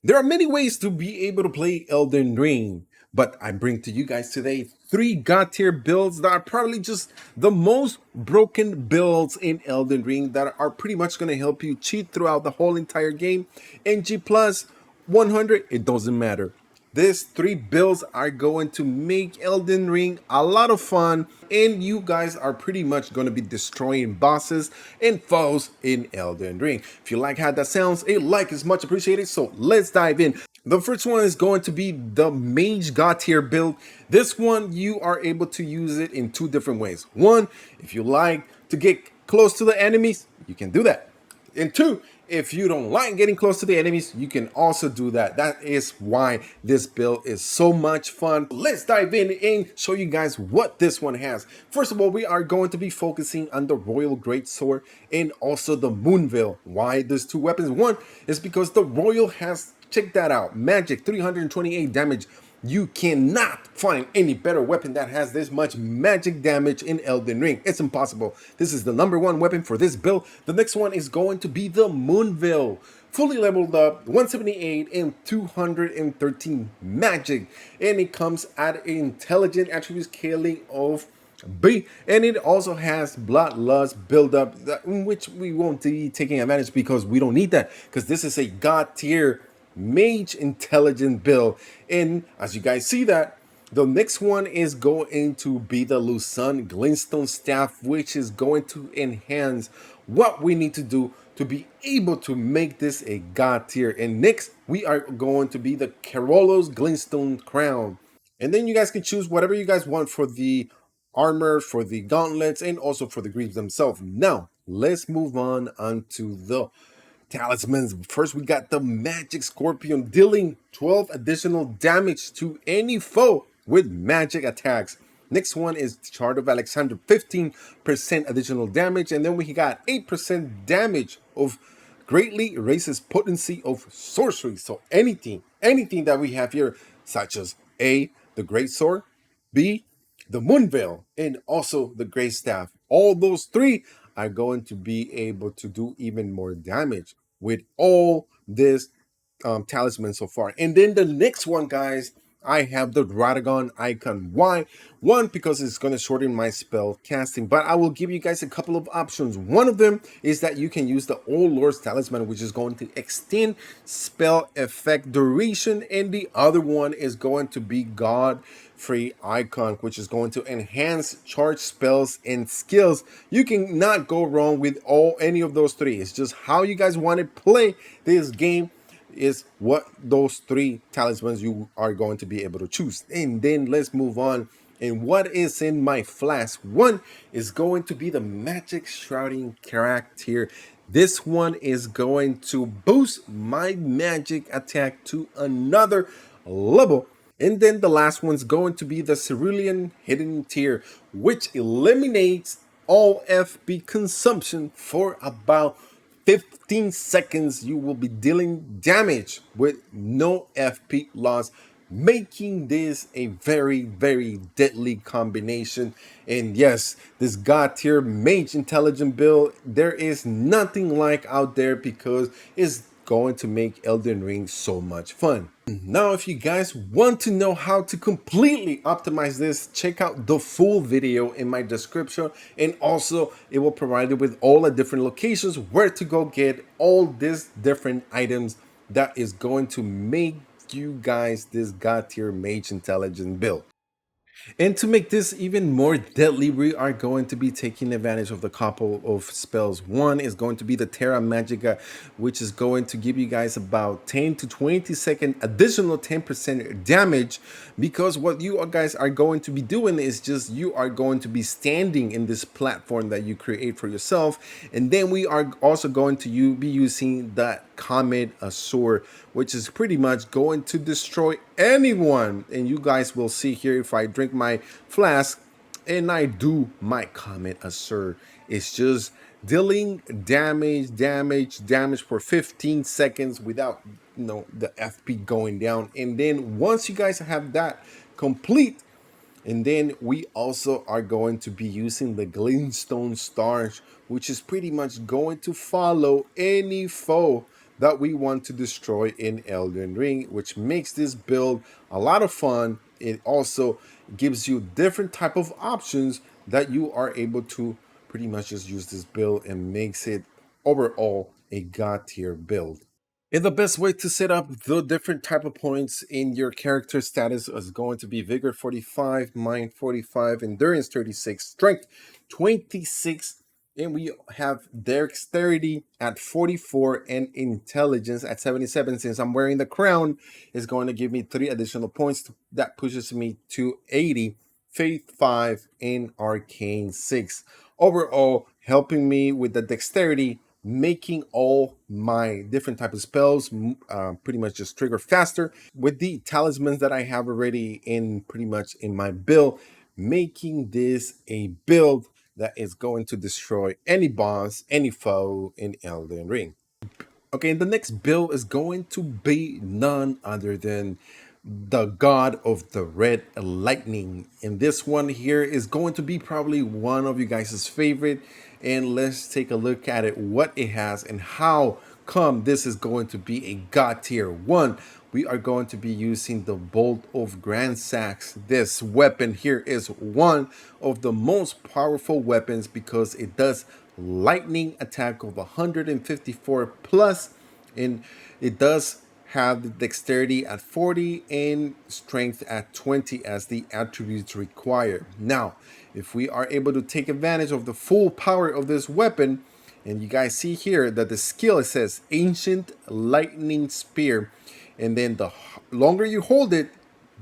There are many ways to be able to play Elden Ring, but I bring to you guys today three god tier builds that are probably just the most broken builds in Elden Ring that are pretty much going to help you cheat throughout the whole entire game. NG plus 100, it doesn't matter. These three builds are going to make Elden Ring a lot of fun, and you guys are pretty much going to be destroying bosses and foes in Elden Ring. If you like how that sounds, a like is much appreciated, so let's dive in. The first one is going to be the Mage God tier build. This one, you are able to use it in two different ways. One, if you like to get close to the enemies, you can do that. And two, if you don't like getting close to the enemies, you can also do that. That is why this build is so much fun. Let's dive in and show you guys what this one has. First of all, we are going to be focusing on the Royal Greatsword and also the Moonveil. Why these two weapons? One is because the Royal has, check that out, magic, 328 damage. You cannot find any better weapon that has this much magic damage in Elden Ring. It's impossible. This is the number one weapon for this build. The next one is going to be the Moonveil. Fully leveled up, 178 and 213 magic. And it comes at intelligent attribute scaling of B, and it also has bloodlust buildup, which we won't be taking advantage because we don't need that, because this is a god tier mage intelligent build. And as you guys see that, the next one is going to be the Lusan Glintstone Staff, which is going to enhance what we need to do to be able to make this a god tier. And next, we are going to be the Carollo's Glintstone Crown. And then you guys can choose whatever you guys want for the armor, for the gauntlets, and also for the greaves themselves. Now, let's move on onto the talismans. First, we got the Magic Scorpion, dealing 12 additional damage to any foe with magic attacks. Next one is Chart of Alexander, 15% additional damage. And then we got 8% damage of greatly raises potency of sorcery. So anything that we have here, such as A, the Great Sword, B, the Moonveil, and also the Great Staff. All those three are going to be able to do even more damage with all this talisman so far. And then the next one, guys, I have the Radagon icon. Why? One, because it's going to shorten my spell casting, but I will give you guys a couple of options. One of them is that you can use the Old Lord's Talisman, which is going to extend spell effect duration, and the other one is going to be God Free icon, which is going to enhance charge spells and skills. You can not go wrong with any of those three. It's just how you guys want to play this game is what those three talismans you are going to be able to choose. And then let's move on. And what is in my flask? One is going to be the Magic Shrouding Character. This one is going to boost my magic attack to another level. And then the last one's going to be the Cerulean Hidden Tier, which eliminates all FP consumption for about 15 seconds. You will be dealing damage with no FP loss, making this a very, very deadly combination. And yes, this god tier mage intelligent build, there is nothing like out there, because it's going to make Elden Ring so much fun. Now, if you guys want to know how to completely optimize this, check out the full video in my description, and also it will provide you with all the different locations where to go get all these different items that is going to make you guys this god tier mage intelligent build. And to make this even more deadly, we are going to be taking advantage of the couple of spells. One is going to be the Terra Magica, which is going to give you guys about 10 to 20 second additional 10% damage, because what you guys are going to be doing is just you are going to be standing in this platform that you create for yourself. And then we are also going to be using that Comet Azure, which is pretty much going to destroy anyone. And you guys will see here, if I drink my flask and I do my Comet Azure, it's just dealing damage for 15 seconds without the FP going down. And then once you guys have that complete, and then we also are going to be using the Glintstone Stars, which is pretty much going to follow any foe that we want to destroy in Elden Ring, which makes this build a lot of fun. It also gives you different type of options that you are able to pretty much just use this build, and makes it overall a god tier build. And the best way to set up the different type of points in your character status is going to be Vigor 45, Mind 45, Endurance 36, Strength 26, and we have Dexterity at 44 and Intelligence at 77. Since I'm wearing the crown, is going to give me 3 additional points. That pushes me to 80. Faith 5 and Arcane 6. Overall, helping me with the Dexterity, making all my different type of spells pretty much just trigger faster with the talismans that I have already in pretty much in my build, making this a build that is going to destroy any boss, any foe in Elden Ring. Okay, and the next build is going to be none other than the god of the red lightning. And this one here is going to be probably one of you guys' favorite. And let's take a look at it, what it has, and how come this is going to be a god tier one. We are going to be using the Bolt of Grand Sax. This weapon here is one of the most powerful weapons because it does lightning attack of 154 plus, and it does have the dexterity at 40 and strength at 20 as the attributes require. Now, if we are able to take advantage of the full power of this weapon, and you guys see here that the skill, it says Ancient Lightning Spear, and then the longer you hold it,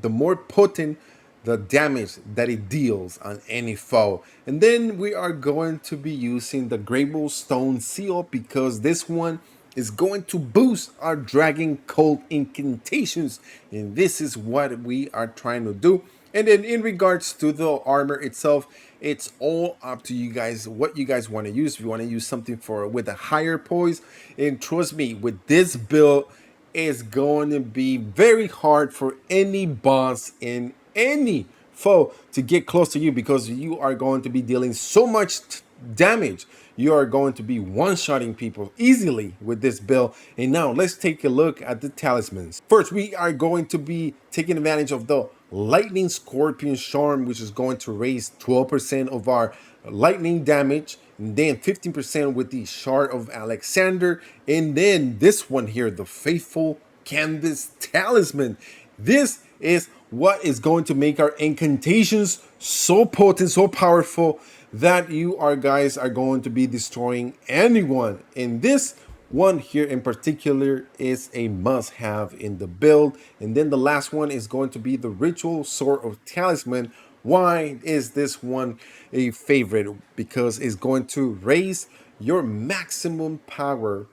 the more potent the damage that it deals on any foe. And then we are going to be using the Grable Stone Seal because this one is going to boost our Dragon Cold incantations, and this is what we are trying to do. And then in regards to the armor itself, it's all up to you guys what you guys want to use. If you want to use something for with a higher poise, and trust me, with this build, it's going to be very hard for any boss in any foe to get close to you because you are going to be dealing so much damage. You are going to be one-shotting people easily with this build. And now let's take a look at the talismans. First, we are going to be taking advantage of the Lightning Scorpion Charm, which is going to raise 12% of our lightning damage, and then 15% with the Shard of Alexander, and then this one here, the Faithful Canvas Talisman. This is what is going to make our incantations so potent, so powerful, that you guys are going to be destroying anyone. And this one here in particular is a must-have in the build. And then the last one is going to be the Ritual Sword of Talisman. Why is this one a favorite? Because it's going to raise your maximum power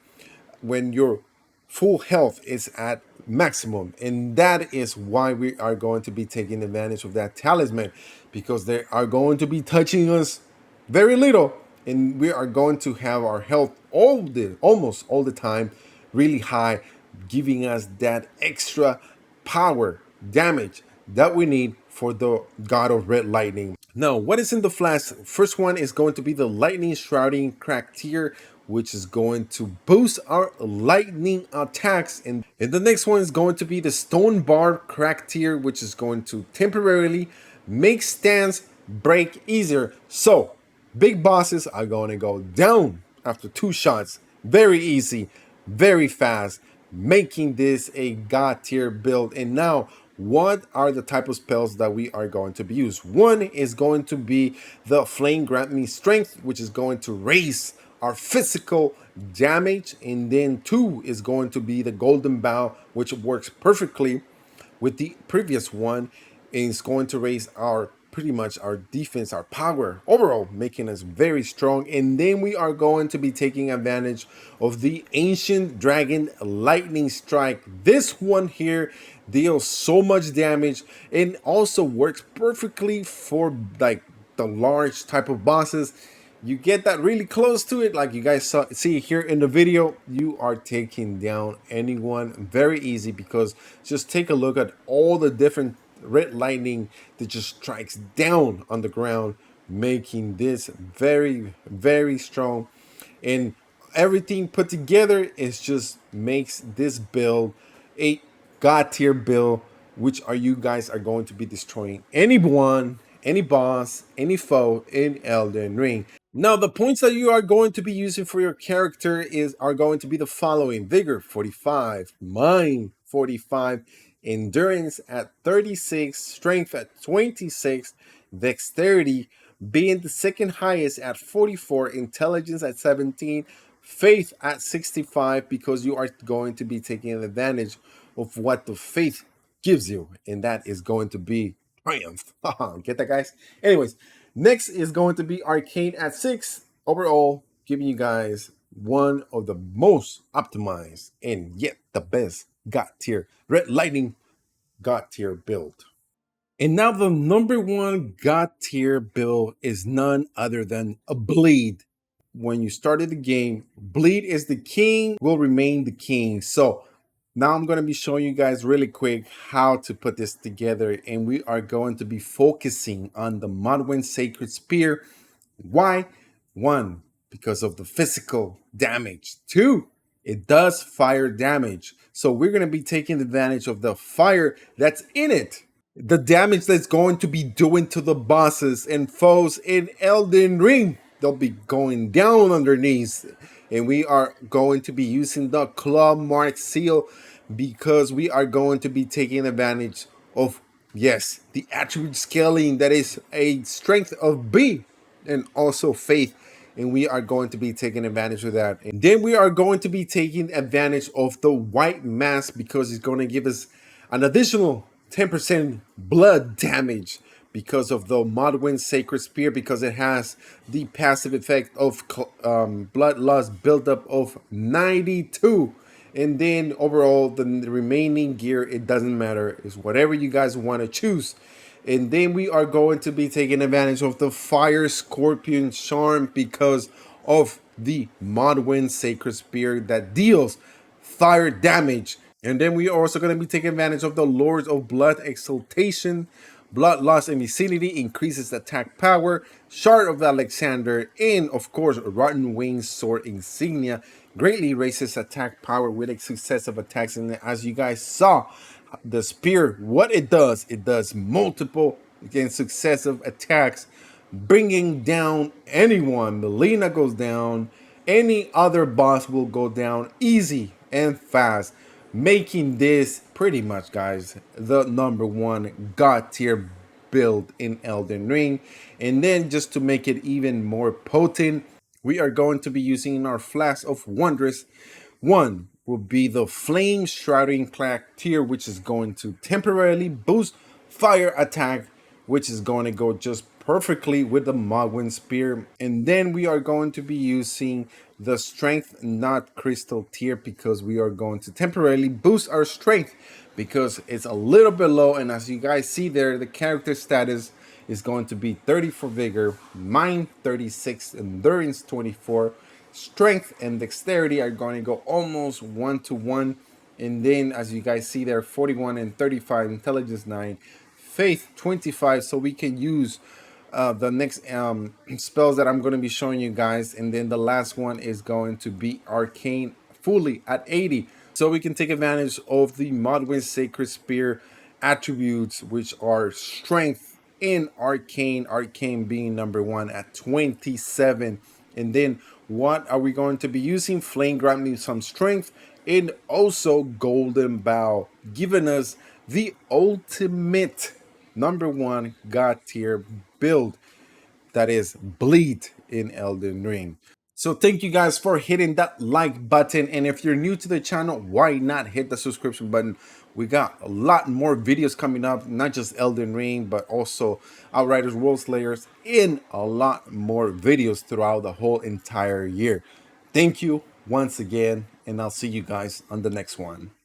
when your full health is at maximum, and that is why we are going to be taking advantage of that talisman, because they are going to be touching us very little, and we are going to have our health almost all the time really high, giving us that extra power damage that we need for the god of red lightning. Now, what is in the flask? First one is going to be the lightning shrouding crack tier, which is going to boost our lightning attacks. And the next one is going to be the stone bar crack tier, which is going to temporarily make stands break easier. So big bosses are going to go down after 2 shots. Very easy, very fast, making this a god tier build. And now, what are the type of spells that we are going to be used? One is going to be the Flame Grant Me Strength, which is going to raise our physical damage. And then 2 is going to be the Golden Bow, which works perfectly with the previous one. And it's going to raise our pretty much our defense, our power overall, making us very strong. And then we are going to be taking advantage of the Ancient Dragon Lightning Strike. This one here deals so much damage and also works perfectly for like the large type of bosses. You get that really close to it, like you guys see here in the video, you are taking down anyone very easy, because just take a look at all the different red lightning that just strikes down on the ground, making this very, very strong. And everything put together is just makes this build a god tier build, which are you guys are going to be destroying anyone, any boss, any foe in Elden Ring. Now, the points that you are going to be using for your character are going to be the following: Vigor 45, Mind 45, Endurance at 36, Strength at 26, Dexterity being the second highest at 44, Intelligence at 17, Faith at 65, because you are going to be taking advantage of what the faith gives you, and that is going to be triumph. Get that, guys? Anyways, next is going to be Arcane at 6. Overall, giving you guys one of the most optimized and yet the best God tier, Red Lightning God tier build. And now the number one God tier build is none other than a Bleed. When you started the game, Bleed is the king, will remain the king. So now I'm going to be showing you guys really quick how to put this together. And we are going to be focusing on the Modwin Sacred Spear. Why? One, because of the physical damage. Two, it does fire damage. So we're going to be taking advantage of the fire that's in it. The damage that's going to be doing to the bosses and foes in Elden Ring. They'll be going down on their knees. And we are going to be using the claw mark seal because we are going to be taking advantage of, yes, the attribute scaling that is a strength of B and also faith, and we are going to be taking advantage of that. And then we are going to be taking advantage of the white mask because it's going to give us an additional 10% blood damage because of the Modwin Sacred Spear, because it has the passive effect of blood loss buildup of 92. And then overall, the remaining gear, it doesn't matter. It's whatever you guys want to choose. And then we are going to be taking advantage of the Fire Scorpion Charm because of the Modwin Sacred Spear that deals fire damage. And then we are also going to be taking advantage of the Lords of Blood Exaltation. Blood Loss and Vicinity increases attack power. Shard of Alexander, and of course, Rotten Wings Sword Insignia greatly raises attack power with successive attacks. And as you guys saw, the spear, what it does multiple against successive attacks, bringing down anyone. Melina goes down, any other boss will go down easy and fast, making this pretty much, guys, the number one god tier build in Elden Ring. And then just to make it even more potent, we are going to be using our Flask of Wondrous. One will be the Flame Shrouding Clack tier, which is going to temporarily boost fire attack, which is going to go just perfectly with the Modwin Spear. And then we are going to be using the Strength Not Crystal tier because we are going to temporarily boost our strength because it's a little bit low. And as you guys see there, the character status is going to be 30 for Vigor, Mind 36, Endurance 24, Strength and Dexterity are going to go almost 1-to-1. And then as you guys see there, 41 and 35, Intelligence 9, Faith 25, so we can use the next spells that I'm going to be showing you guys. And then the last one is going to be Arcane fully at 80, so we can take advantage of the Modwin Sacred Spear attributes, which are Strength in Arcane, Arcane being number one at 27. And then what are we going to be using? Flame granting some strength, and also Golden Bow, giving us the ultimate number one god tier build, that is Bleed in Elden Ring. So thank you guys for hitting that like button, and if you're new to the channel, why not hit the subscription button? We got a lot more videos coming up, not just Elden Ring, but also Outriders, World Slayers, and a lot more videos throughout the whole entire year. Thank you once again, and I'll see you guys on the next one.